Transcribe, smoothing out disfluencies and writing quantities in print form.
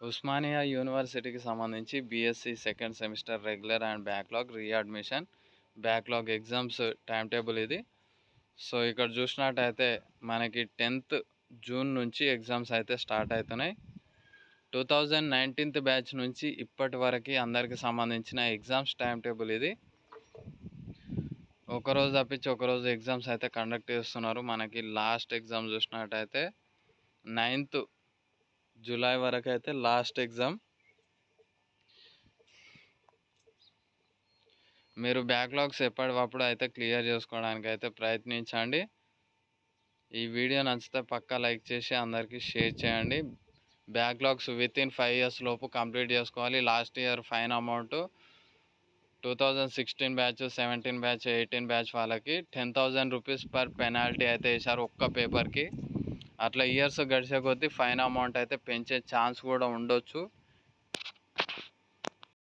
ఉస్మానియా యూనివర్సిటీకి సంబంధించి BSc second semester regular and backlog readmission backlog exams time table ఇది. So ఇక్కడ చూసినట్టయితే మనకి 10th జూన్ నుంచి ఎగ్జామ్స్ అయితే స్టార్ట్ అవుతున్నాయి. 2019 బ్యాచ్ నుంచి ఇప్పటి వరకు అందరికి సంబంధించిన ఎగ్జామ్స్ టైం టేబుల్ ఇది. ఒకరోజు తప్పించి ఒకరోజు ఎగ్జామ్స్ అయితే కండక్ట్ చేస్తున్నారు. మనకి లాస్ట్ ఎగ్జామ్ చూసినట్టయితే 9th జూలై వరకు అయితే లాస్ట్ ఎగ్జామ్. మీరు బ్యాక్లాగ్స్ ఎప్పటికప్పుడు అయితే క్లియర్ చేసుకోవడానికి అయితే ప్రయత్నించండి. ఈ వీడియో నచ్చితే పక్కా లైక్ చేసి అందరికీ షేర్ చేయండి. బ్యాక్లాగ్స్ వితిన్ 5 years లోపు కంప్లీట్ చేసుకోవాలి. Last year fine amount 2016 batch, 17 batch, 18 batch వాళ్ళకి 10,000 రూపీస్ పర్ పెనాల్టీ అయితే వేశారు ఒక్క పేపర్కి. అట్లా ఇయర్స్ గడిచే కొద్దీ ఫైన్ అమౌంట్ అయితే పెంచే ఛాన్స్ కూడా ఉండొచ్చు.